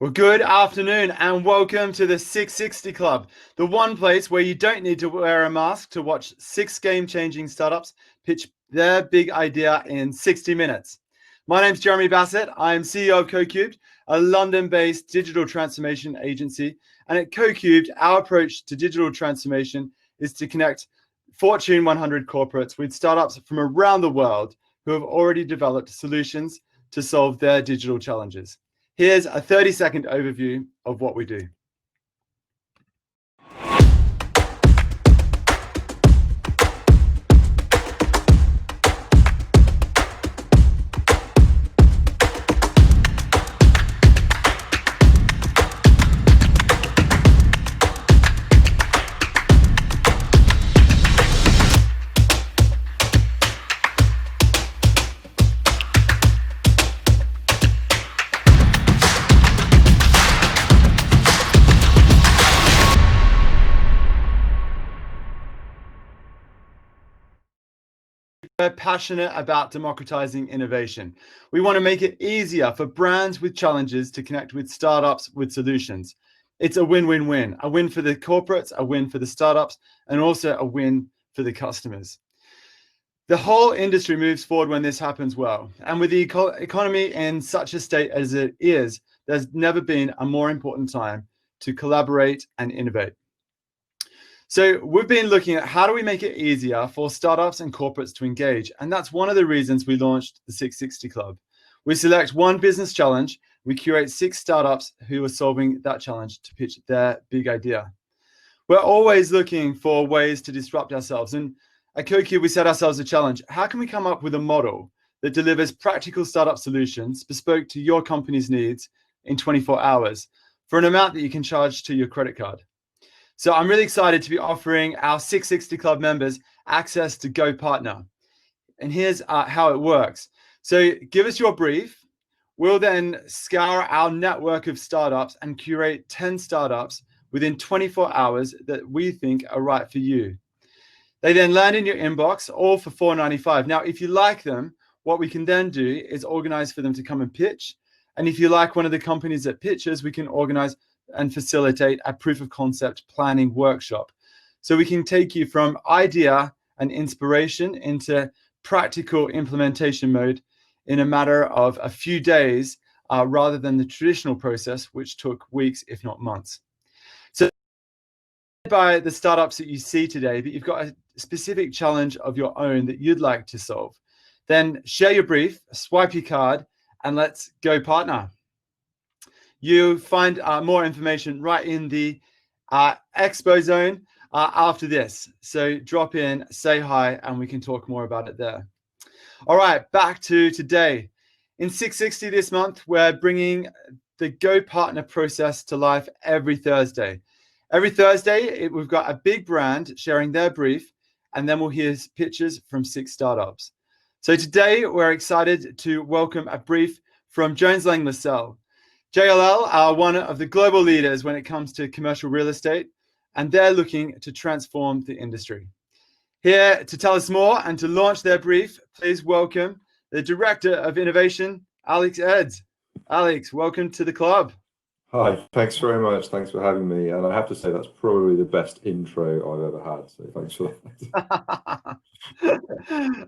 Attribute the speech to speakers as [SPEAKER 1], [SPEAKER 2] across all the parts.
[SPEAKER 1] Well, good afternoon and welcome to the 660 Club, the one place where you don't need to wear a mask to watch 6 game-changing startups pitch their big idea in 60 minutes. My name's Jeremy Bassett. I'm CEO of CoCubed, a London-based digital transformation agency. And at CoCubed, our approach to digital transformation is to connect Fortune 100 corporates with startups from around the world who have already developed solutions to solve their digital challenges. Here's a 30-second overview of what we do. We're passionate about democratizing innovation. We want to make it easier for brands with challenges to connect with startups with solutions. It's a win-win-win, a win for the corporates, a win for the startups, and also a win for the customers. The whole industry moves forward when this happens well. And with the economy in such a state as it is, there's never been a more important time to collaborate and innovate. So we've been looking at how do we make it easier for startups and corporates to engage. And that's one of the reasons we launched the 660 Club. We select one business challenge. We curate 6 startups who are solving that challenge to pitch their big idea. We're always looking for ways to disrupt ourselves. And at CoCubed, we set ourselves a challenge. How can we come up with a model that delivers practical startup solutions bespoke to your company's needs in 24 hours for an amount that you can charge to your credit card? So I'm really excited to be offering our 660 Club members access to Go Partner. And here's how it works. So give us your brief. We'll then scour our network of startups and curate 10 startups within 24 hours that we think are right for you. They then land in your inbox, all for $4.95. Now, if you like them, what we can then do is organize for them to come and pitch. And if you like one of the companies that pitches, we can organize and facilitate a proof of concept planning workshop. So we can take you from idea and inspiration into practical implementation mode in a matter of a few days, rather than the traditional process, which took weeks, if not months. So by the startups that you see today, but you've got a specific challenge of your own that you'd like to solve, then share your brief, swipe your card, and let's go partner. You find more information right in the expo zone after this. So drop in, say hi, and we can talk more about it there. All right, back to today. In 660 this month, we're bringing the Go Partner process to life every Thursday. Every Thursday, we've got a big brand sharing their brief, and then we'll hear pitches from 6 startups. So today, we're excited to welcome a brief from Jones Lang LaSalle. JLL are one of the global leaders when it comes to commercial real estate, and they're looking to transform the industry. Here to tell us more and to launch their brief, please welcome the Director of Innovation, Alex Eds. Alex, welcome to the club.
[SPEAKER 2] Hi, thanks very much. Thanks for having me. And I have to say, that's probably the best intro I've ever had. So thanks for
[SPEAKER 1] that.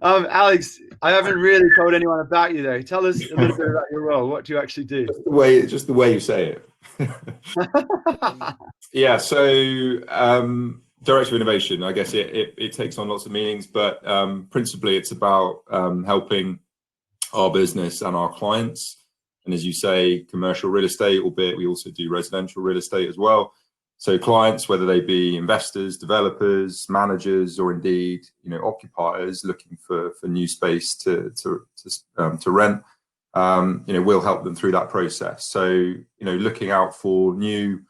[SPEAKER 1] Alex, I haven't really told anyone about you though. Tell us a little bit about your role. What do you actually do?
[SPEAKER 2] Just the way you say it. Yeah, so Director of Innovation, I guess it takes on lots of meanings, but principally it's about helping our business and our clients. And as you say, commercial real estate, albeit we also do residential real estate as well. So clients, whether they be investors, developers, managers, or indeed, occupiers looking for new space to rent, we'll help them through that process. So, looking out for new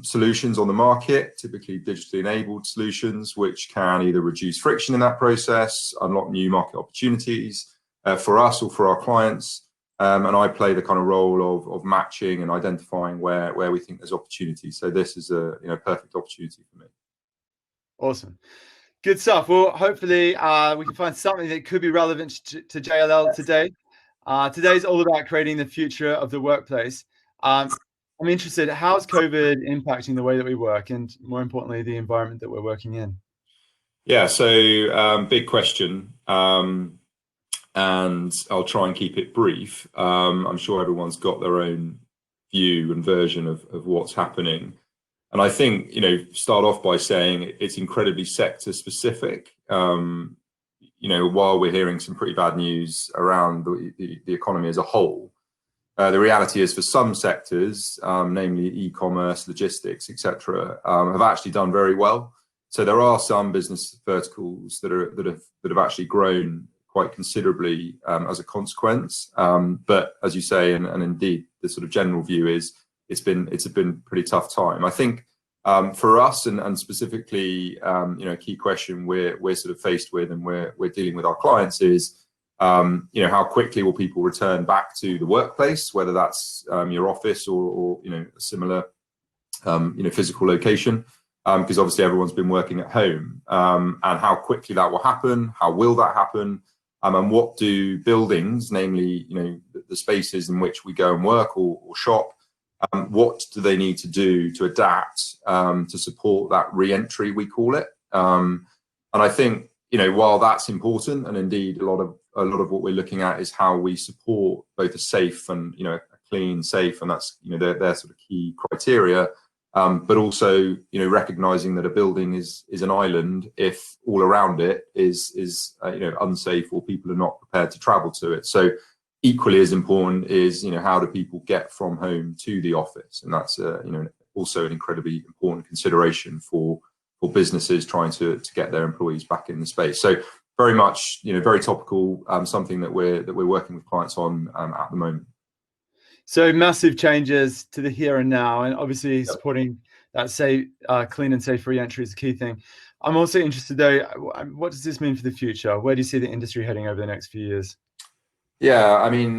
[SPEAKER 2] solutions on the market, typically digitally enabled solutions, which can either reduce friction in that process, unlock new market opportunities for us or for our clients. And I play the kind of role of matching and identifying where we think there's opportunity. So this is a perfect opportunity for me.
[SPEAKER 1] Awesome. Good stuff. Well, hopefully we can find something that could be relevant to JLL today. Today's all about creating the future of the workplace. I'm interested, how's COVID impacting the way that we work and, more importantly, the environment that we're working in?
[SPEAKER 2] Yeah, so big question. And I'll try and keep it brief. I'm sure everyone's got their own view and version of what's happening. And I think, start off by saying it's incredibly sector specific. While we're hearing some pretty bad news around the economy as a whole, the reality is for some sectors, namely e-commerce, logistics, etc., have actually done very well. So there are some business verticals that have actually grown quite considerably as a consequence. But as you say, and indeed, the sort of general view is it's been a pretty tough time. I think for us, and specifically, a key question we're sort of faced with, and we're dealing with our clients is, how quickly will people return back to the workplace, whether that's your office or a similar physical location, because obviously everyone's been working at home, and how quickly that will happen, how will that happen, and what do buildings, namely the spaces in which we go and work or shop, what do they need to do to adapt to support that re-entry, we call it. And I think while that's important, and indeed a lot of what we're looking at is how we support both a safe and a clean, safe, and that's their sort of key criteria. But also, recognizing that a building is an island if all around it is unsafe or people are not prepared to travel to it. So equally as important is how do people get from home to the office, and that's also an incredibly important consideration for businesses trying to get their employees back in the space. So very much very topical, something that we're working with clients on at the moment.
[SPEAKER 1] So massive changes to the here and now, and obviously supporting that clean and safe re-entry is a key thing. I'm also interested though, what does this mean for the future? Where do you see the industry heading over the next few years?
[SPEAKER 2] Yeah, I mean,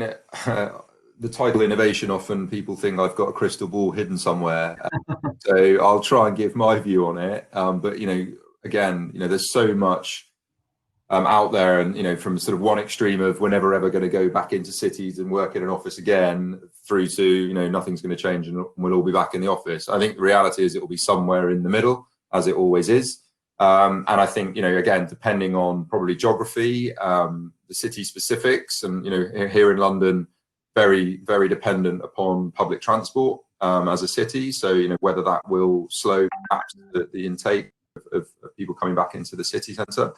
[SPEAKER 2] the title innovation, often people think I've got a crystal ball hidden somewhere. So I'll try and give my view on it. But, again, there's so much out there, and from sort of one extreme of we're never ever going to go back into cities and work in an office again, through to nothing's going to change and we'll all be back in the office. I think the reality is it will be somewhere in the middle, as it always is. And I think again, depending on probably geography, the city specifics, and here in London, very very dependent upon public transport as a city. So whether that will slow perhaps the intake of people coming back into the city centre.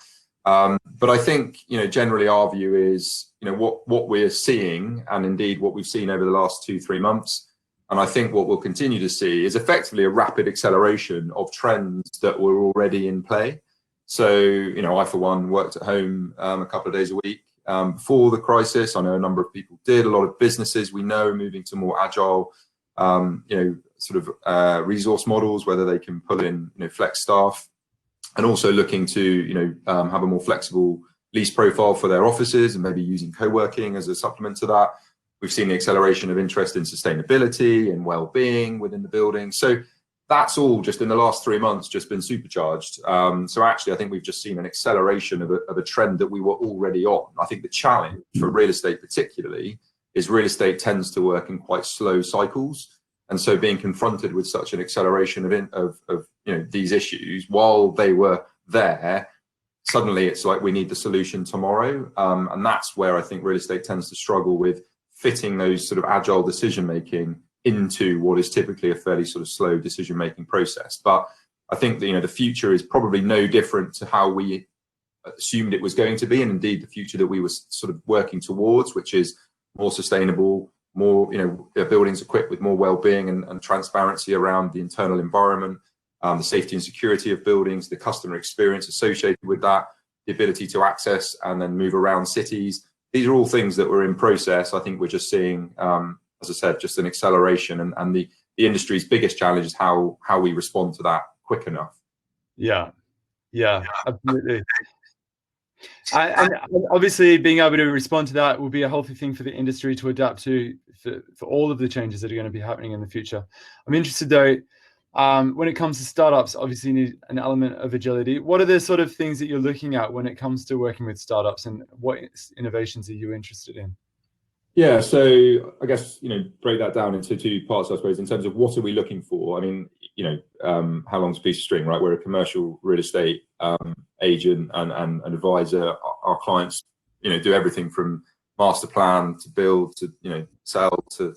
[SPEAKER 2] But I think generally our view is what we're seeing, and indeed what we've seen over the last 2-3 months, and I think what we'll continue to see is effectively a rapid acceleration of trends that were already in play. So I for one worked at home a couple of days a week before the crisis. I know a number of people did. A lot of businesses we know are moving to more agile resource models, whether they can pull in flex staff, and also looking to have a more flexible lease profile for their offices, and maybe using co-working as a supplement to that. We've seen the acceleration of interest in sustainability and well-being within the building. So that's all just in the last 3 months just been supercharged. So actually, I think we've just seen an acceleration of a trend that we were already on. I think the challenge for real estate particularly is real estate tends to work in quite slow cycles. And so being confronted with such an acceleration of these issues while they were there, suddenly it's like we need the solution tomorrow. And that's where I think real estate tends to struggle with fitting those sort of agile decision making into what is typically a fairly sort of slow decision making process. But I think the future is probably no different to how we assumed it was going to be, and indeed the future that we were sort of working towards, which is more sustainable, more buildings equipped with more well-being and transparency around the internal environment, the safety and security of buildings, the customer experience associated with that, the ability to access and then move around cities. These are all things that were in process. I think we're just seeing, as I said, just an acceleration, and the industry's biggest challenge is how we respond to that quick enough.
[SPEAKER 1] Yeah, absolutely. And obviously, being able to respond to that will be a healthy thing for the industry to adapt to for all of the changes that are going to be happening in the future. I'm interested though, when it comes to startups, obviously you need an element of agility. What are the sort of things that you're looking at when it comes to working with startups, and what innovations are you interested in?
[SPEAKER 2] Yeah, so I guess, break that down into two parts, I suppose, in terms of what are we looking for. I mean, how long's a piece of string, right? We're a commercial real estate agent and advisor. Our clients, do everything from master plan to build to, sell to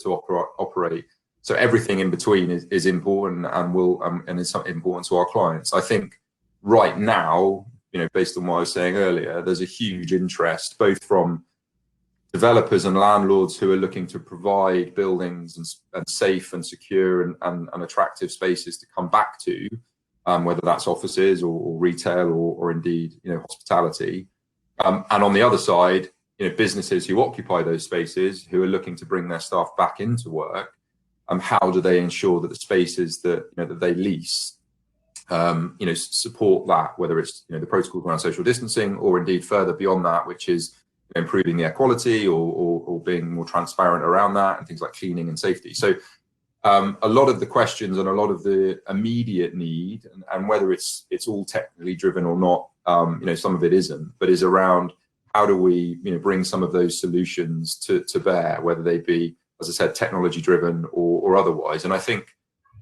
[SPEAKER 2] operate. So everything in between is important and is important to our clients. I think right now, based on what I was saying earlier, there's a huge interest both from developers and landlords who are looking to provide buildings and safe and secure and attractive spaces to come back to, whether that's offices or retail or indeed hospitality. And on the other side, businesses who occupy those spaces who are looking to bring their staff back into work. How do they ensure that the spaces that that they lease support that, whether it's the protocols around social distancing or indeed further beyond that, which is improving the air quality or being more transparent around that and things like cleaning and safety. So a lot of the questions and a lot of the immediate need, and whether it's all technically driven or not, some of it isn't, but is around how do we bring some of those solutions to bear, whether they be, as I said, technology driven or otherwise. And I think,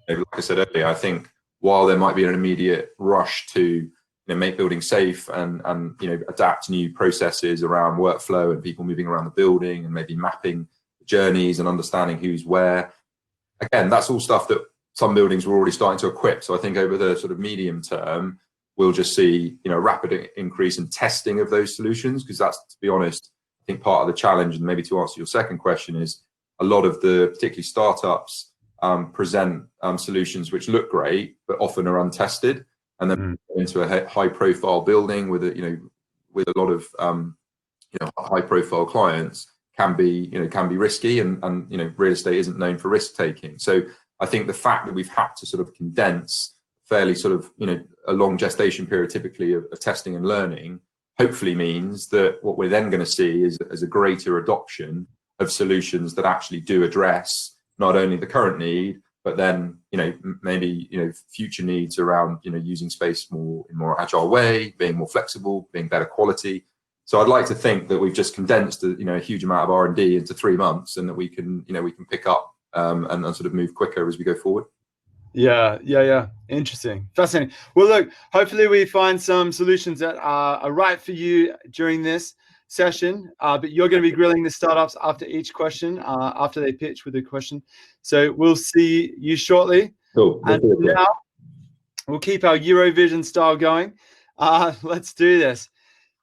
[SPEAKER 2] like I said earlier, I think while there might be an immediate rush to make buildings safe and adapt new processes around workflow and people moving around the building and maybe mapping journeys and understanding who's where. Again, that's all stuff that some buildings were already starting to equip. So I think over the sort of medium term, we'll just see a rapid increase in testing of those solutions, because that's, to be honest, I think part of the challenge. And maybe to answer your second question, is a lot of the particularly startups present solutions which look great but often are untested, and then into a high-profile building with a lot of high-profile clients can be risky, and real estate isn't known for risk taking. So I think the fact that we've had to sort of condense fairly sort of a long gestation period typically of testing and learning hopefully means that what we're then going to see is a greater adoption of solutions that actually do address not only the current need, but then maybe future needs around using space in more agile way, being more flexible, being better quality. So I'd like to think that we've just condensed a huge amount of R&D into 3 months, and that we can pick up and sort of move quicker as we go forward.
[SPEAKER 1] Yeah. Interesting, fascinating. Well, look, hopefully we find some solutions that are right for you during this session, but you're going to be grilling the startups after each question, after they pitch with a question. So we'll see you shortly.
[SPEAKER 2] Cool.
[SPEAKER 1] And now we'll keep our Eurovision style going. Let's do this.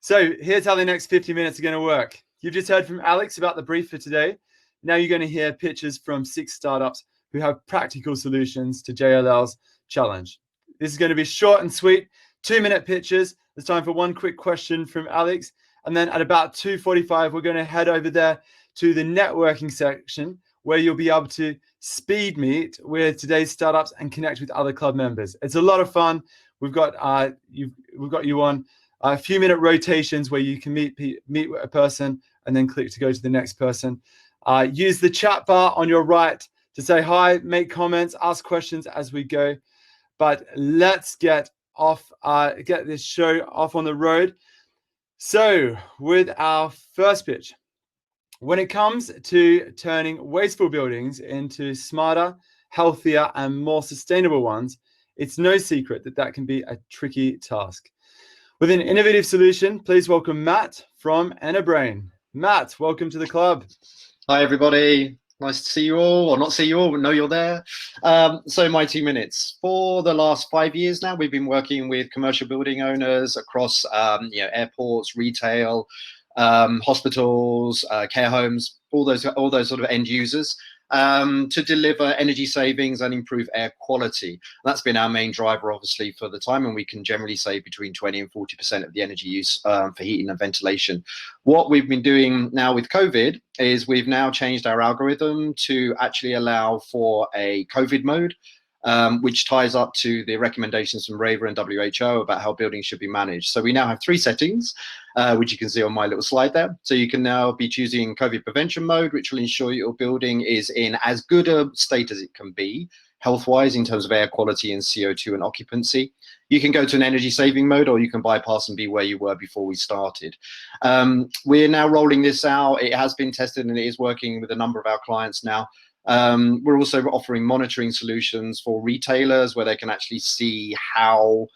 [SPEAKER 1] So here's how the next 50 minutes are going to work. You've just heard from Alex about the brief for today. Now you're going to hear pitches from 6 startups who have practical solutions to JLL's challenge. This is going to be short and sweet, 2-minute pitches. There's time for one quick question from Alex. And then at about 2:45, we're going to head over there to the networking section, where you'll be able to speed meet with today's startups and connect with other club members. It's a lot of fun. We've got you on a few minute rotations where you can meet with a person and then click to go to the next person. Use the chat bar on your right to say hi, make comments, ask questions as we go. But let's get this show off on the road. So with our first pitch, when it comes to turning wasteful buildings into smarter, healthier, and more sustainable ones, it's no secret that can be a tricky task. With an innovative solution, please welcome Matt from Enabrain. Matt, welcome to the club.
[SPEAKER 3] Hi, everybody. Nice to see you all, or not see you all, but know you're there. So my 2 minutes. For the last 5 years now, we've been working with commercial building owners across airports, retail, hospitals, care homes, all those sort of end users, to deliver energy savings and improve air quality. That's been our main driver, obviously, for the time, and we can generally save between 20 and 40% of the energy use for heating and ventilation. What we've been doing now with COVID is we've now changed our algorithm to actually allow for a COVID mode, which ties up to the recommendations from RAVER and WHO about how buildings should be managed. So we now have 3 settings, which you can see on my little slide there. So you can now be choosing COVID prevention mode, which will ensure your building is in as good a state as it can be, health-wise, in terms of air quality and CO2 and occupancy. you can go to an energy saving mode, or you can bypass and be where you were before we started. We're now rolling this out. It has been tested and it is working with a number of our clients now. We're also offering monitoring solutions for retailers where they can actually see how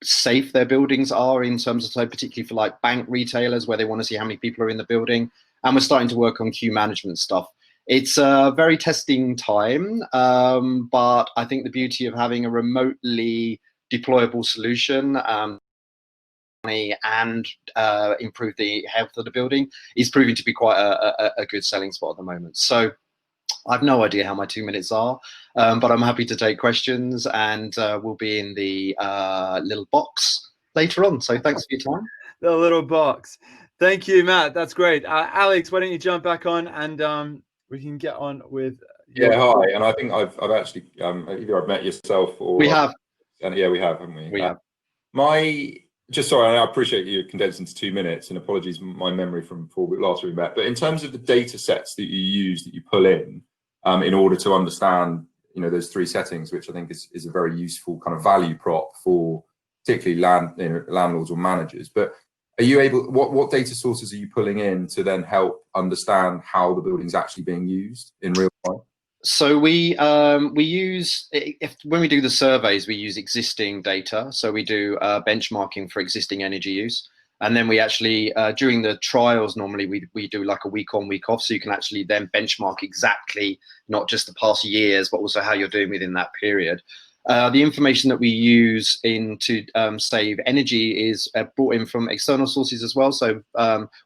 [SPEAKER 3] safe their buildings are, in terms of, so particularly for like bank retailers where they want to see how many people are in the building. And we're starting to work on queue management stuff. It's a very testing time, but I think the beauty of having a remotely deployable solution and improve the health of the building is proving to be quite a good selling spot at the moment. So I've no idea how my 2 minutes are, but I'm happy to take questions, and we'll be in the little box later on. So thanks for your time.
[SPEAKER 1] The little box. Thank you, Matt. That's great. Alex, why don't you jump back on, and we can get on with.
[SPEAKER 2] Yeah, hi. And I think I've actually either I've met yourself or
[SPEAKER 3] We have.
[SPEAKER 2] And yeah, we have, haven't we?
[SPEAKER 3] We have.
[SPEAKER 2] Just sorry, I appreciate you condensed into 2 minutes, and apologies my memory from before last we met. But in terms of the data sets that you use, that you pull in order to understand, those 3 settings, which I think is a very useful kind of value prop for particularly landlords or managers. But are you able? What data sources are you pulling in to then help understand how the building's actually being used in real time?
[SPEAKER 3] So we use, when we do the surveys, we use existing data. So we do benchmarking for existing energy use. And then we actually, during the trials, normally we do like a week on, week off. So you can actually then benchmark exactly, not just the past years, but also how you're doing within that period. The information that we use to save energy is brought in from external sources as well. So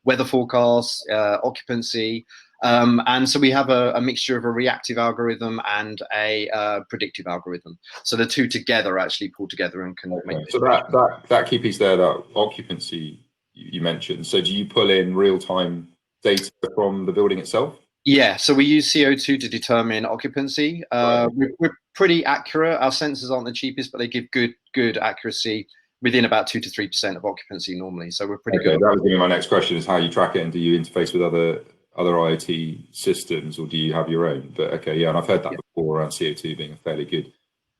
[SPEAKER 3] weather forecasts, occupancy. And so we have a mixture of a reactive algorithm and a predictive algorithm. So the two together actually pull together and can make.
[SPEAKER 2] So that key piece there, that occupancy you mentioned. So do you pull in real-time data from the building itself?
[SPEAKER 3] Yeah, so we use CO2 to determine occupancy.
[SPEAKER 2] Right.
[SPEAKER 3] We're pretty accurate. Our sensors aren't the cheapest, but they give good accuracy within about 2 to 3% of occupancy normally. So we're pretty good.
[SPEAKER 2] That was going to be my next question: is how you track it, and do you interface with other IoT systems, or do you have your own? But okay, yeah, and I've heard that before around CO2 being a fairly good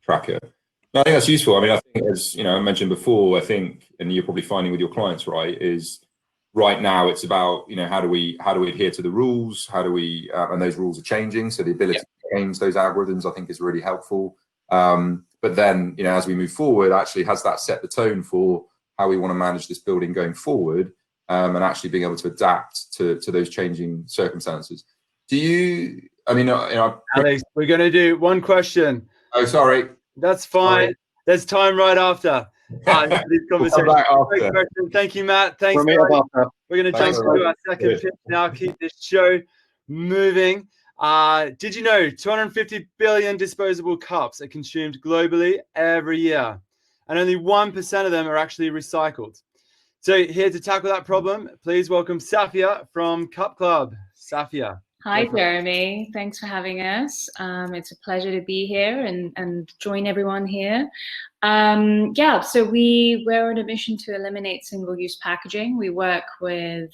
[SPEAKER 2] tracker. No, I think that's useful. I mean, I think, as I mentioned before, I think, and you're probably finding with your clients, right, is right now it's about how do we adhere to the rules, how do we and those rules are changing, so the ability to change those algorithms I think is really helpful. But then as we move forward, actually has that set the tone for how we want to manage this building going forward, and actually being able to adapt to those changing circumstances.
[SPEAKER 1] Alex, we're going to do one question.
[SPEAKER 2] Oh, sorry.
[SPEAKER 1] That's fine.
[SPEAKER 2] Sorry.
[SPEAKER 1] There's time right after. These conversations. Great question. Thank you, Matt. Thanks. We're going to jump into our second pitch now. Keep this show moving. Did you know 250 billion disposable cups are consumed globally every year, and only 1% of them are actually recycled? So here to tackle that problem, please welcome Safia from Cup Club. Safia.
[SPEAKER 4] Hi, Jeremy. Thanks for having us. It's a pleasure to be here and join everyone here. So we're on a mission to eliminate single-use packaging. We work with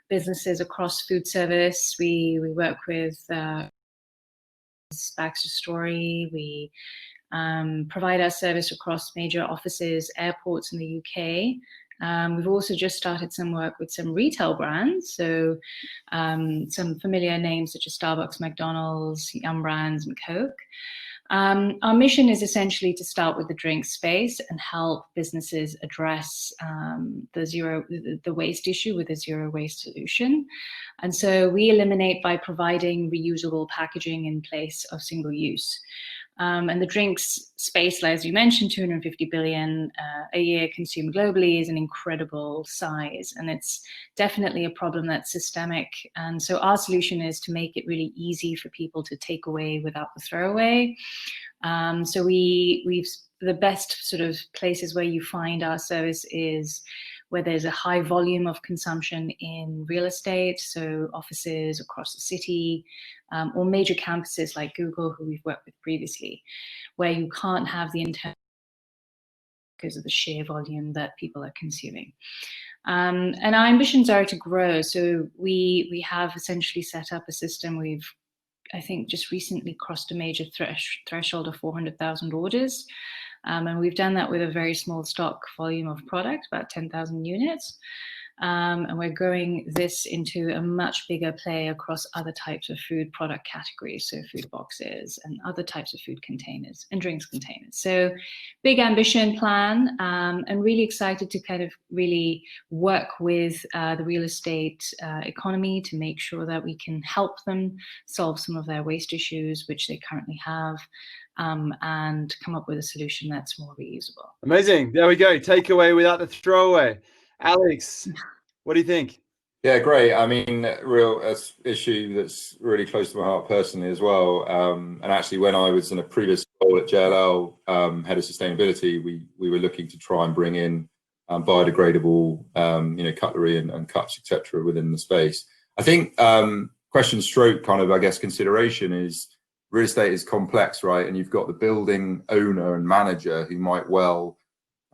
[SPEAKER 4] businesses across food service. We work with Baxter Story. We provide our service across major offices, airports in the UK. We've also just started some work with some retail brands, so some familiar names such as Starbucks, McDonald's, Yum Brands, and Coke. Our mission is essentially to start with the drink space and help businesses address the waste issue with a zero waste solution. And so we eliminate by providing reusable packaging in place of single use. And the drinks space, as you mentioned, 250 billion a year consumed globally is an incredible size. And it's definitely a problem that's systemic. And so our solution is to make it really easy for people to take away without the throwaway. So the best sort of places where you find our service is where there's a high volume of consumption in real estate, so offices across the city, or major campuses like Google, who we've worked with previously, where you can't have the internal because of the sheer volume that people are consuming. And our ambitions are to grow. So we have essentially set up a system. We've, I think, just recently crossed a major threshold of 400,000 orders. And we've done that with a very small stock volume of product, about 10,000 units. And we're growing this into a much bigger play across other types of food product categories, so food boxes and other types of food containers and drinks containers. So big ambition plan, and really excited to kind of really work with the real estate economy to make sure that we can help them solve some of their waste issues, which they currently have, and come up with a solution that's more reusable.
[SPEAKER 1] Amazing. There we go. Takeaway without the throwaway. Alex, what do you think?
[SPEAKER 2] Yeah, great. I mean, real issue that's really close to my heart personally as well. And actually, when I was in a previous role at JLL, head of sustainability, we were looking to try and bring in biodegradable, cutlery and cups, etc., within the space. I think question stroke kind of, I guess, consideration is real estate is complex, right? And you've got the building owner and manager who might well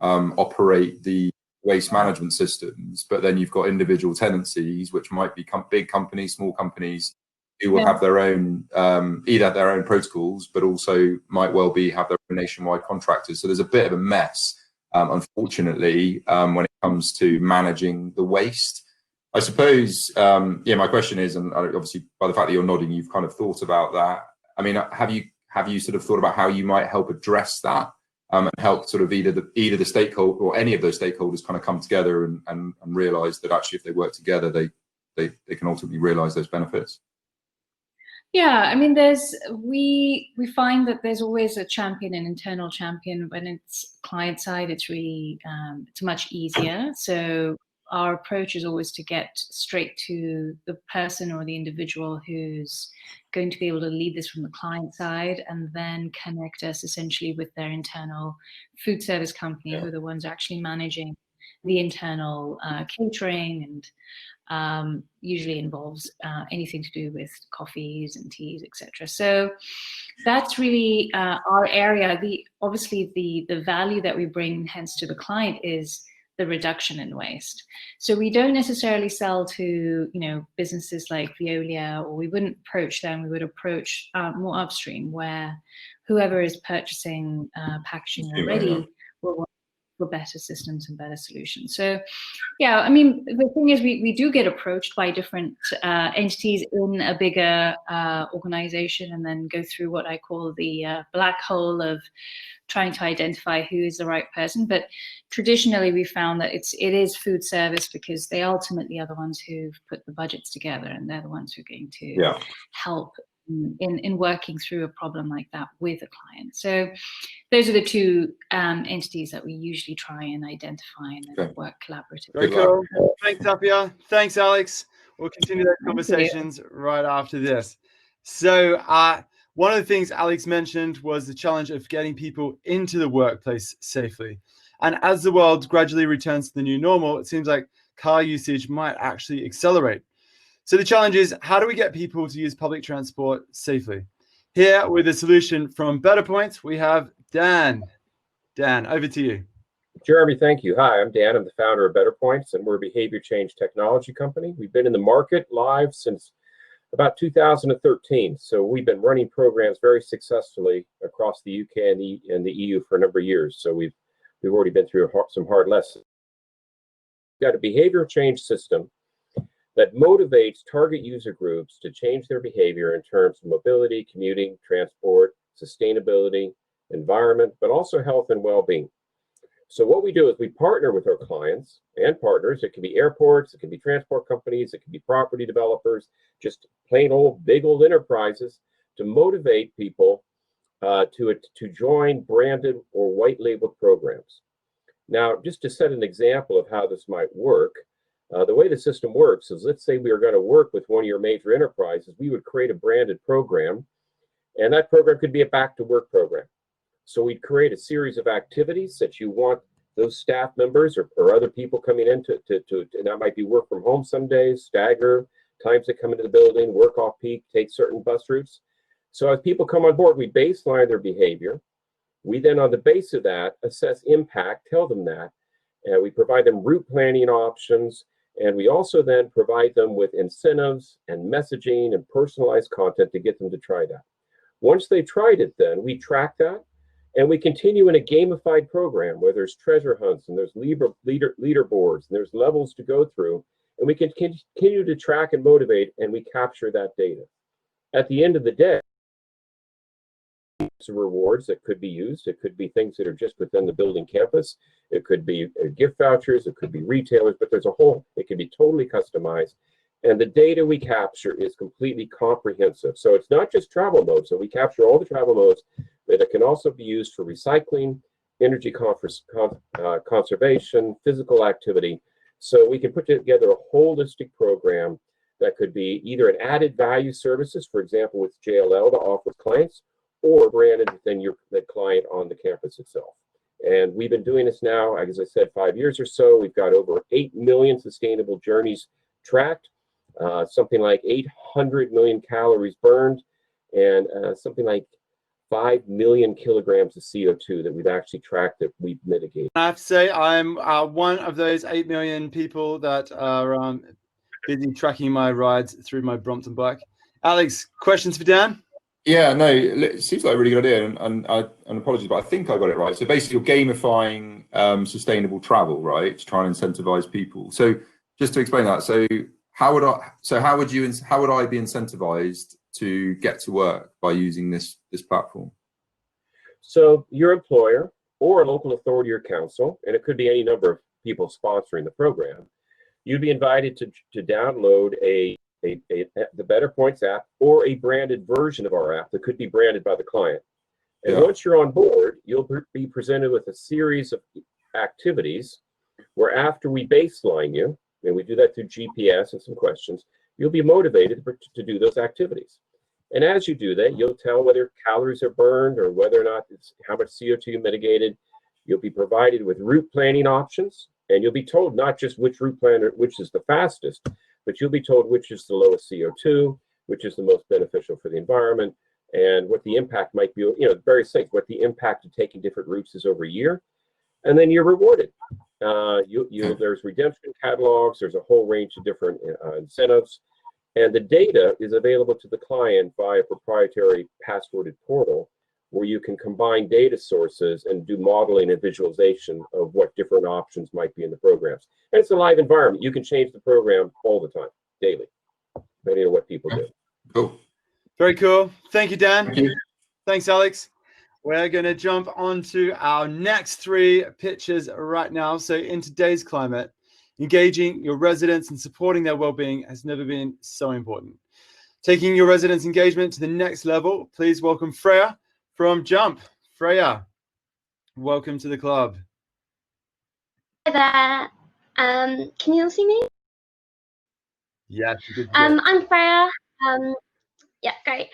[SPEAKER 2] operate the waste management systems, but then you've got individual tenancies, which might be big companies, small companies, who will have their own, either their own protocols, but also might well have their own nationwide contractors. So there's a bit of a mess, unfortunately, when it comes to managing the waste. I suppose, my question is, and obviously by the fact that you're nodding, you've kind of thought about that. I mean, have you sort of thought about how you might help address that? And help sort of either the stakeholder or any of those stakeholders kind of come together and realize that actually if they work together, they can ultimately realize those benefits.
[SPEAKER 4] Yeah, I mean, we find that there's always a champion, an internal champion. When it's client side, it's really it's much easier. So our approach is always to get straight to the person or the individual who's going to be able to lead this from the client side, and then connect us essentially with their internal food service company, who are the ones actually managing the internal catering, and usually involves anything to do with coffees and teas, etc. So that's really our area. Obviously the value that we bring hence to the client is the reduction in waste. So we don't necessarily sell to businesses like Veolia, or we wouldn't approach them. We would approach more upstream, where whoever is purchasing packaging already will want for better systems and better solutions. So yeah, I mean, the thing is we do get approached by different entities in a bigger organization, and then go through what I call the black hole of trying to identify who is the right person. But traditionally we found that it is food service, because they ultimately are the ones who've put the budgets together, and they're the ones who are going to help in working through a problem like that with a client. So those are the two entities that we usually try and identify and work collaboratively.
[SPEAKER 1] Very cool. Thanks, Tapia. Thanks, Alex. We'll continue those conversations right after this. So one of the things Alex mentioned was the challenge of getting people into the workplace safely. And as the world gradually returns to the new normal, it seems like car usage might actually accelerate. So the challenge is, how do we get people to use public transport safely? Here with a solution from Better Point, we have Dan. Dan, over to you.
[SPEAKER 5] Jeremy, thank you. Hi, I'm Dan. I'm the founder of Better Points, and we're a behavior change technology company. We've been in the market live since about 2013. So we've been running programs very successfully across the UK and the EU for a number of years. So we've already been through some hard lessons. We've got a behavior change system that motivates target user groups to change their behavior in terms of mobility, commuting, transport, sustainability, environment, but also health and well-being. So what we do is we partner with our clients and partners. It can be airports, it can be transport companies, it can be property developers, just plain old big old enterprises, to motivate people to join branded or white labeled programs. Now, just to set an example of how this might work, the way the system works is, let's say we are going to work with one of your major enterprises. We would create a branded program, and that program could be a back to work program. So we'd create a series of activities that you want those staff members or other people coming in to and that might be work from home some days, stagger times that come into the building, work off peak, take certain bus routes. So as people come on board, we baseline their behavior. We then, on the base of that, assess impact, tell them that, and we provide them route planning options. And we also then provide them with incentives and messaging and personalized content to get them to try that. Once they've tried it, then we track that, And we continue in a gamified program where there's treasure hunts and there's leaderboards and there's levels to go through. And we can continue to track and motivate, and we capture that data. At the end of the day, rewards that could be used. It could be things that are just within the building campus. It could be gift vouchers. It could be retailers, but there's a whole, it can be totally customized. And the data we capture is completely comprehensive. So it's not just travel modes. So we capture all the travel modes, but it can also be used for recycling, energy conservation, physical activity. So we can put together a holistic program that could be either an added value services, for example, with JLL to offer clients, or branded within the client on the campus itself. And we've been doing this now, as I said, 5 years or so. We've got over 8 million sustainable journeys tracked, something like 800 million calories burned, and something like 5 million kilograms of CO2 that we've actually tracked that we've mitigated.
[SPEAKER 1] I have to say, I'm one of those 8 million people that are busy tracking my rides through my Brompton bike. Alex, questions for Dan?
[SPEAKER 2] Yeah, no, it seems like a really good idea, and apologies, but I think I got it right. So basically, you're gamifying sustainable travel, right, to try and incentivize people. So just to explain that, so how would I be incentivized to get to work by using this platform?
[SPEAKER 5] So your employer or a local authority or council, and it could be any number of people sponsoring the program, you'd be invited to download the Better Points app or a branded version of our app that could be branded by the client. And once you're on board, you'll be presented with a series of activities where, after we baseline you, and we do that through GPS and some questions, you'll be motivated to do those activities. And as you do that, you'll tell whether calories are burned or whether or not how much CO2 mitigated. You'll be provided with route planning options, and you'll be told not just which route plan, which is the fastest, but you'll be told which is the lowest CO2, which is the most beneficial for the environment, and what the impact might be, various things, what the impact of taking different routes is over a year. And then you're rewarded. There's redemption catalogs, there's a whole range of different incentives, and the data is available to the client via a proprietary passworded portal where you can combine data sources and do modeling and visualization of what different options might be in the programs. And it's a live environment. You can change the program all the time, daily, depending on what people do.
[SPEAKER 2] Cool.
[SPEAKER 1] Very cool. Thank you, Dan.
[SPEAKER 2] Thank you.
[SPEAKER 1] Thanks, Alex. We're going to jump on to our next 3 pitches right now. So in today's climate, engaging your residents and supporting their well-being has never been so important. Taking your residents' engagement to the next level, please welcome Freya from Jump. Freya, welcome to the club.
[SPEAKER 6] Hi there. Can you all see me?
[SPEAKER 1] Yes.
[SPEAKER 6] I'm Freya. Yeah, great.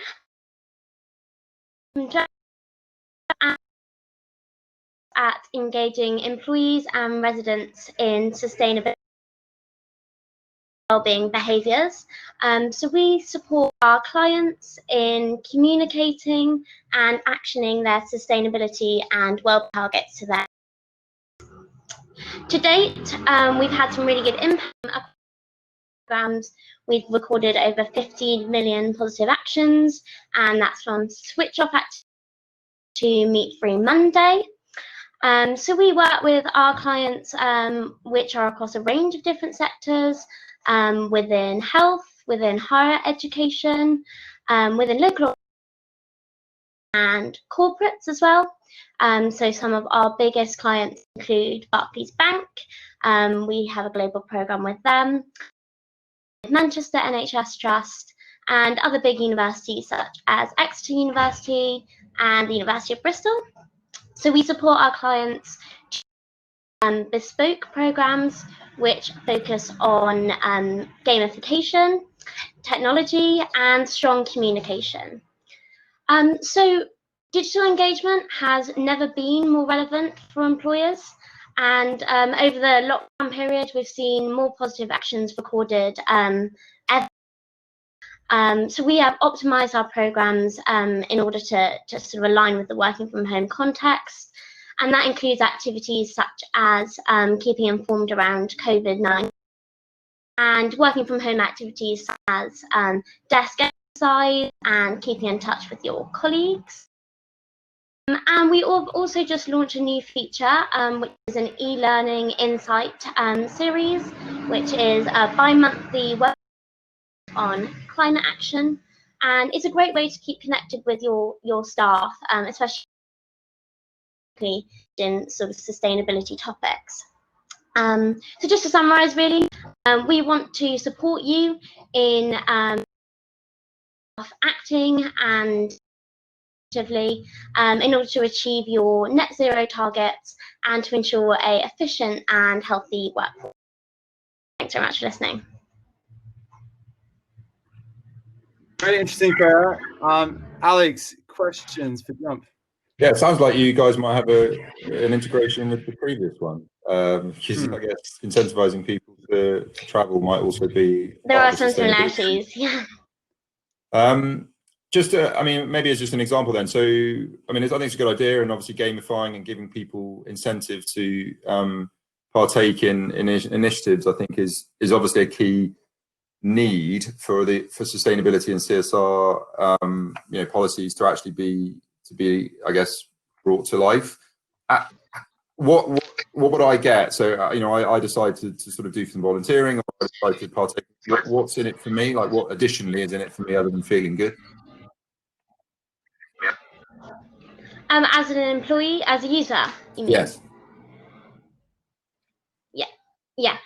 [SPEAKER 6] At engaging employees and residents in sustainable wellbeing behaviours. So we support our clients in communicating and actioning their sustainability and well targets to them. To date, we've had some really good impact programs. We've recorded over 15 million positive actions, and that's from switch off activity to Meat Free Monday. So we work with our clients, which are across a range of different sectors, within health, within higher education, within local and corporates as well. So some of our biggest clients include Barclays Bank. We have a global program with them, Manchester NHS Trust, and other big universities such as Exeter University and the University of Bristol. So we support our clients bespoke programs which focus on gamification, technology, and strong communication. So digital engagement has never been more relevant for employers, and over the lockdown period, we've seen more positive actions recorded ever. So we have optimized our programs in order to sort of align with the working from home context, and that includes activities such as keeping informed around COVID-19 and working from home activities such as desk exercise and keeping in touch with your colleagues. And we also just launched a new feature, which is an e-learning insight series, which is a bi-monthly work on climate action. And it's a great way to keep connected with your staff, especially in sort of sustainability topics. So just to summarize, really, we want to support you in acting and in order to achieve your net zero targets and to ensure a efficient and healthy workforce. Thanks very much for listening.
[SPEAKER 1] Very interesting, Freya. Alex, questions for Jump?
[SPEAKER 2] Yeah, it sounds like you guys might have an integration with the previous one. Because I guess incentivizing people to travel might also be.
[SPEAKER 6] There are some similarities, yeah.
[SPEAKER 2] I mean, maybe as just an example then. So, I mean, I think it's a good idea, and obviously gamifying and giving people incentive to partake in initiatives, I think is obviously a key need for sustainability and CSR, policies to actually be, I guess, brought to life. What would I get? So, I decide to sort of do some volunteering, or I decide to partake. What's in it for me? Like, what additionally is in it for me other than feeling good?
[SPEAKER 6] As an employee, as a user, you mean?
[SPEAKER 2] Yes.
[SPEAKER 6] Yeah.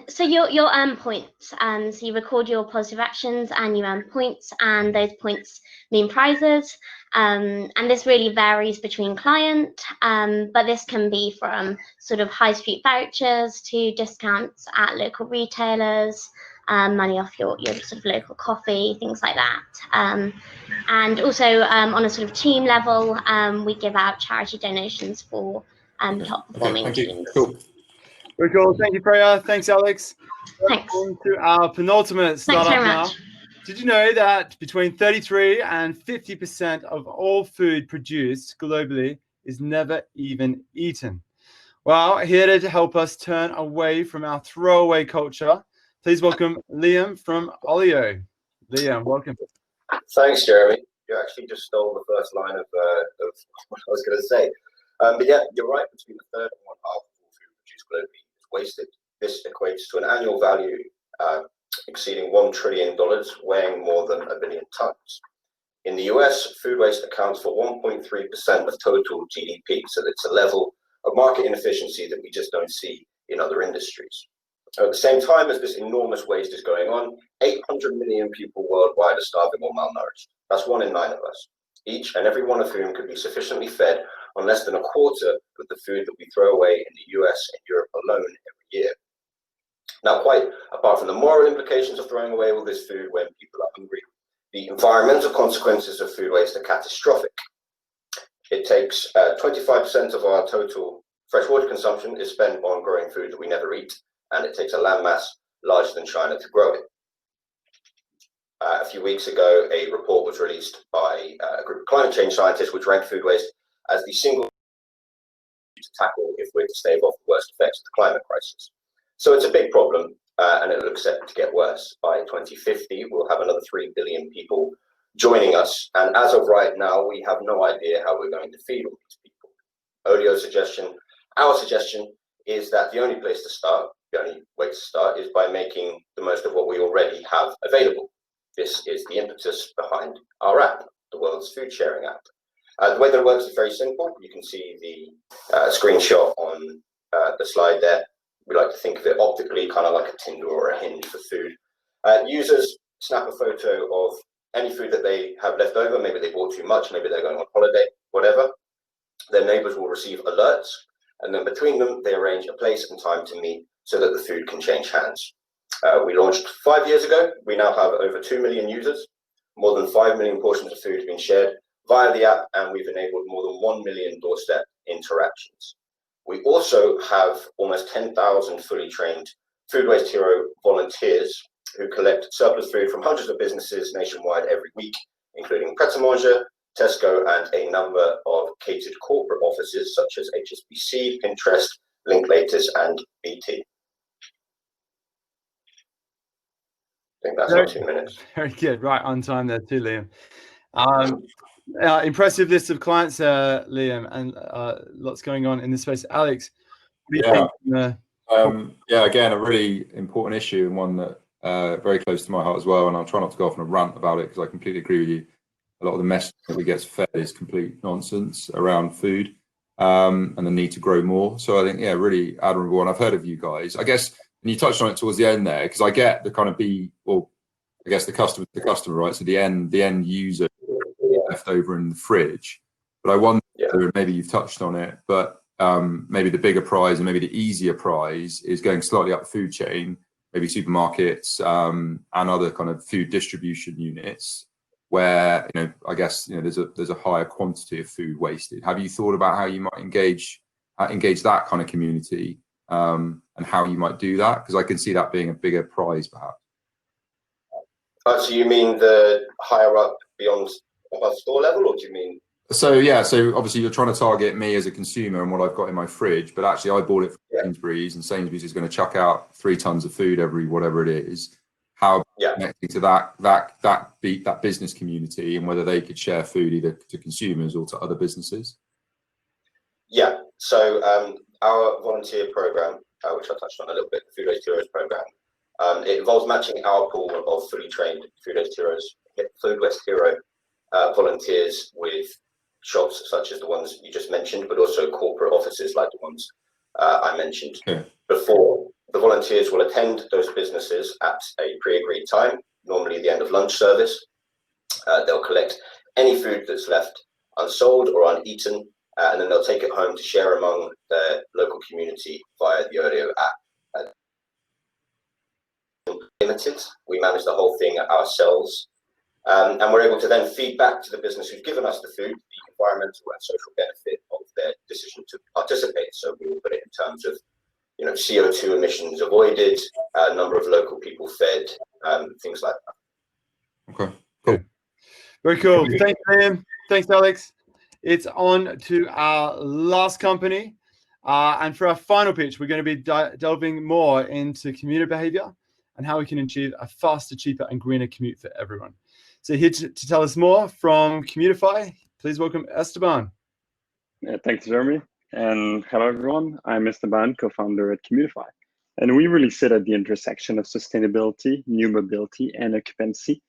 [SPEAKER 6] So you'll earn points. So you record your positive actions and you earn points, and those points mean prizes. And this really varies between client, but this can be from sort of high street vouchers to discounts at local retailers, money off your sort of local coffee, things like that. And also on a sort of team level, we give out charity donations for top performing teams.
[SPEAKER 2] Cool.
[SPEAKER 1] Very cool. Thank you, Freya. Thanks, Alex.
[SPEAKER 6] Thanks.
[SPEAKER 1] On to our penultimate startup now.
[SPEAKER 6] Much.
[SPEAKER 1] Did you know that between 33 and 50% of all food produced globally is never even eaten? Well, here to help us turn away from our throwaway culture, please welcome Liam from Olio. Liam, welcome.
[SPEAKER 7] Thanks, Jeremy. You actually just stole the first line of what I was going to say. But yeah, you're right. Between a third and one half of all food produced globally is wasted. This equates to an annual value exceeding $1 trillion, weighing more than 1 billion tons. In the US, food waste accounts for 1.3% of total GDP, so it's a level of market inefficiency that we just don't see in other industries. At the same time as this enormous waste is going on, 800 million people worldwide are starving or malnourished. That's 1 in 9 of us, each and every one of whom could be sufficiently fed on less than a quarter of the food that we throw away in the US and Europe alone every year. Now, quite apart from the moral implications of throwing away all this food when people are hungry, the environmental consequences of food waste are catastrophic. It takes 25% of our total freshwater consumption is spent on growing food that we never eat, and it takes a landmass larger than China to grow it. A few weeks ago, a report was released by a group of climate change scientists which ranked food waste as the single to tackle if we're to stave off the worst effects of the climate crisis. So it's a big problem, and it looks set to get worse. By 2050, we'll have another 3 billion people joining us, and as of right now, we have no idea how we're going to feed all these people. Our suggestion is that the only place to start, the only way to start, is by making the most of what we already have available. This is the impetus behind our app, the world's food sharing app. The way that it works is very simple. You can see the screenshot on the slide there. We like to think of it optically kind of like a Tinder or a Hinge for food. Users snap a photo of any food that they have left over. Maybe they bought too much, maybe they're going on holiday, whatever. Their neighbors will receive alerts, and then between them, they arrange a place and time to meet so that the food can change hands. We launched 5 years ago. We now have over 2 million users. More than 5 million portions of food have been shared via the app, and we've enabled more than 1 million doorstep interactions. We also have almost 10,000 fully trained Food Waste Hero volunteers who collect surplus food from hundreds of businesses nationwide every week, including Pret-a-Manger, Tesco, and a number of catered corporate offices such as HSBC, Pinterest, Linklaters, and BT. I think that's not 2 minutes.
[SPEAKER 1] Very good. Right on time there too, Liam. Impressive list of clients, Liam, and lots going on in this space. Alex, what do you think?
[SPEAKER 2] Yeah, again, a really important issue and one that very close to my heart as well. And I'll try not to go off on a rant about it because I completely agree with you. A lot of the message that we get fed is complete nonsense around food and the need to grow more. So I think, yeah, really admirable. And I've heard of you guys, I guess, and you touched on it towards the end there, because I get the kind of I guess the customer, right? So the end user left over in the fridge. But I wonder, maybe you've touched on it, but maybe the bigger prize and maybe the easier prize is going slightly up the food chain, maybe supermarkets and other kind of food distribution units where, I guess, there's a higher quantity of food wasted. Have you thought about how you might engage that kind of community and how you might do that? Because I can see that being a bigger prize, perhaps.
[SPEAKER 7] So you mean the higher up beyond above store level, or do you mean?
[SPEAKER 2] So yeah, so obviously you're trying to target me as a consumer and what I've got in my fridge, but actually I bought it from Sainsbury's, and Sainsbury's is going to chuck out 3 tons of food every whatever it is. How connecting to that business community and whether they could share food either to consumers or to other businesses?
[SPEAKER 7] Yeah, so our volunteer program, which I touched on a little bit, the Food Waste Heroes program, it involves matching our pool of fully trained Food Waste Hero volunteers with shops such as the ones you just mentioned, but also corporate offices like the ones I mentioned before. The volunteers will attend those businesses at a pre-agreed time, normally the end of lunch service. They'll collect any food that's left unsold or uneaten, and then they'll take it home to share among their local community via the Odeo app. Limited, we manage the whole thing ourselves, and we're able to then feed back to the business who's given us the food the environmental and social benefit of their decision to participate. So we will put it in terms of CO2 emissions avoided, number of local people fed, things like that.
[SPEAKER 2] Okay, cool.
[SPEAKER 1] Very cool. Thanks, Liam. Thanks, Alex. It's on to our last company. And for our final pitch, we're going to be delving more into commuter behavior and how we can achieve a faster, cheaper, and greener commute for everyone. So here to tell us more from Commutify, please welcome Esteban.
[SPEAKER 8] Thanks, Jeremy. And hello, everyone. I'm Esteban, co-founder at Commutify. And we really sit at the intersection of sustainability, new mobility, and occupancy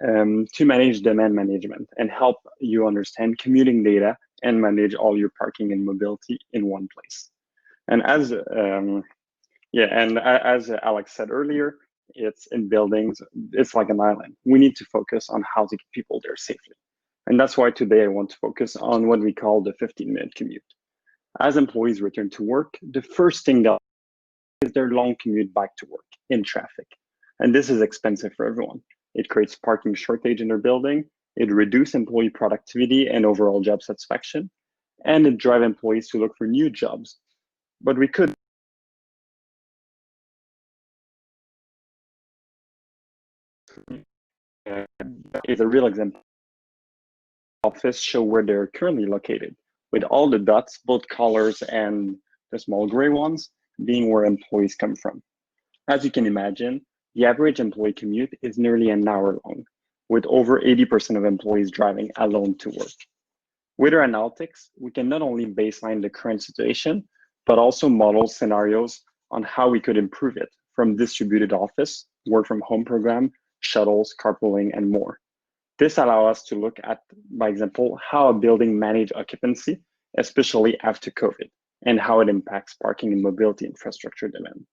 [SPEAKER 8] to manage demand management and help you understand commuting data and manage all your parking and mobility in one place. And as Alex said earlier, it's in buildings, it's like an island. We need to focus on how to get people there safely. And that's why today I want to focus on what we call the 15-minute commute. As employees return to work, the first thing they'll do is their long commute back to work in traffic. And this is expensive for everyone. It creates parking shortage in their building, it reduces employee productivity and overall job satisfaction, and it drives employees to look for new jobs. But we could is a real example. Office show where they're currently located, with all the dots, both colors and the small gray ones, being where employees come from. As you can imagine, the average employee commute is nearly an hour long, with over 80% of employees driving alone to work. With our analytics, we can not only baseline the current situation, but also model scenarios on how we could improve it, from distributed office, work from home program, shuttles, carpooling, and more. This allows us to look at, by example, how a building manages occupancy, especially after COVID, and how it impacts parking and mobility infrastructure demand.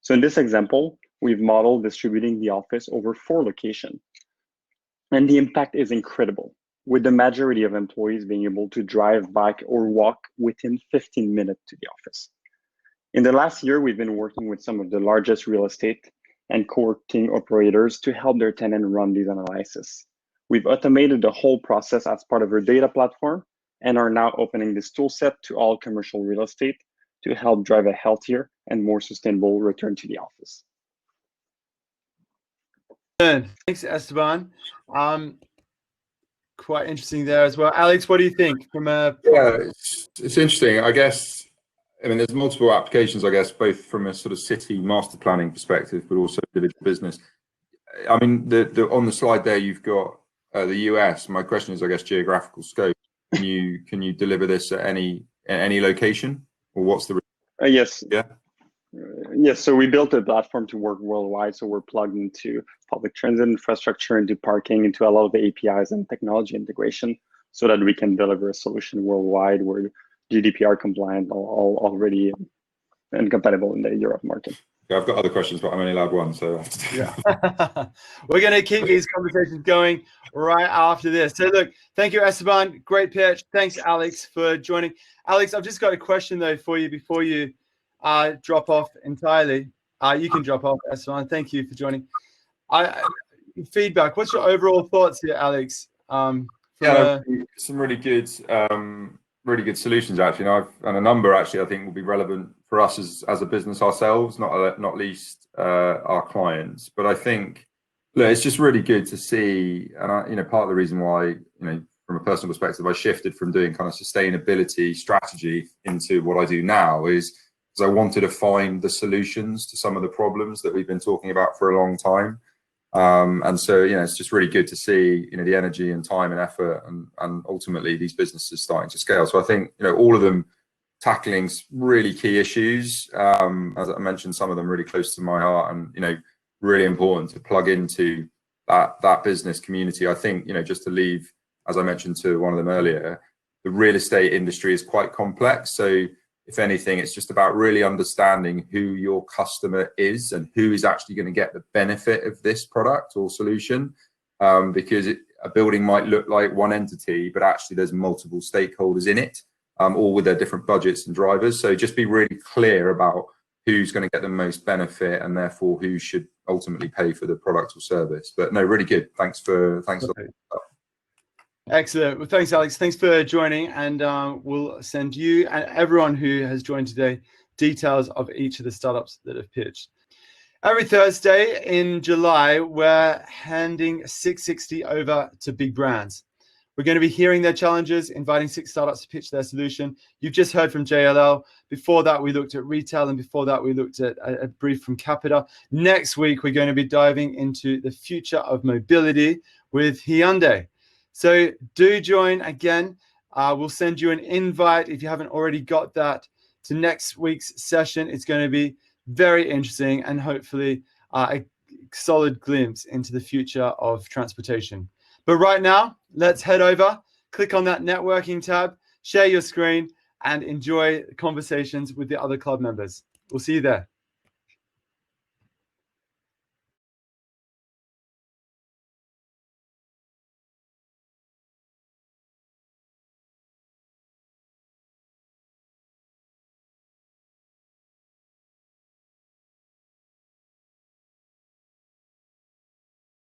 [SPEAKER 8] So in this example, we've modeled distributing the office over 4 locations. And the impact is incredible, with the majority of employees being able to drive, bike, or walk within 15 minutes to the office. In the last year, we've been working with some of the largest real estate and co-working operators to help their tenants run these analyses. We've automated the whole process as part of our data platform and are now opening this tool set to all commercial real estate to help drive a healthier and more sustainable return to the office.
[SPEAKER 1] Thanks, Esteban. Quite interesting there as well. Alex, what do you think from a...
[SPEAKER 2] Yeah, it's interesting. I guess, I mean, there's multiple applications, I guess, both from a sort of city master planning perspective, but also individual business. I mean, on the slide there, you've got the US. My question is, I guess, geographical scope. Can you deliver this at any location, or what's the?
[SPEAKER 8] Yes.
[SPEAKER 2] Yeah.
[SPEAKER 8] Yes, so we built a platform to work worldwide. So we're plugged into public transit infrastructure, into parking, into a lot of the APIs and technology integration, so that we can deliver a solution worldwide. We're GDPR compliant, all already and compatible in the Europe market.
[SPEAKER 2] Yeah, I've got other questions, but I'm only allowed one, so
[SPEAKER 1] yeah. We're going to keep these conversations going right after this. So look, thank you, Esteban. Great pitch. Thanks, Alex, for joining. Alex, I've just got a question though for you before you drop off entirely. You can drop off, Esteban. Thank you for joining. Feedback. What's your overall thoughts here, Alex?
[SPEAKER 2] Some really good solutions actually, and a number actually I think will be relevant for us as a business ourselves, not least our clients. But I think, look, it's just really good to see, and part of the reason why, from a personal perspective, I shifted from doing kind of sustainability strategy into what I do now is because I wanted to find the solutions to some of the problems that we've been talking about for a long time. And so, it's just really good to see, the energy and time and effort and ultimately these businesses starting to scale. So I think, all of them tackling really key issues, as I mentioned, some of them really close to my heart and, really important to plug into that business community. I think, just to leave, as I mentioned to one of them earlier, the real estate industry is quite complex. So if anything, it's just about really understanding who your customer is and who is actually going to get the benefit of this product or solution. Because a building might look like one entity, but actually there's multiple stakeholders in it, all with their different budgets and drivers. So just be really clear about who's going to get the most benefit and therefore who should ultimately pay for the product or service. But no, really good. Thanks.
[SPEAKER 1] Okay. Excellent. Well, thanks, Alex. Thanks for joining. And we'll send you and everyone who has joined today details of each of the startups that have pitched. Every Thursday in July, we're handing SixSixty over to big brands. We're going to be hearing their challenges, inviting 6 startups to pitch their solution. You've just heard from JLL. Before that, we looked at retail, and before that, we looked at a brief from Capita. Next week, we're going to be diving into the future of mobility with Hyundai. So do join again. We'll send you an invite if you haven't already got that to next week's session. It's going to be very interesting and hopefully a solid glimpse into the future of transportation. But right now, let's head over, click on that networking tab, share your screen, and enjoy conversations with the other club members. We'll see you there.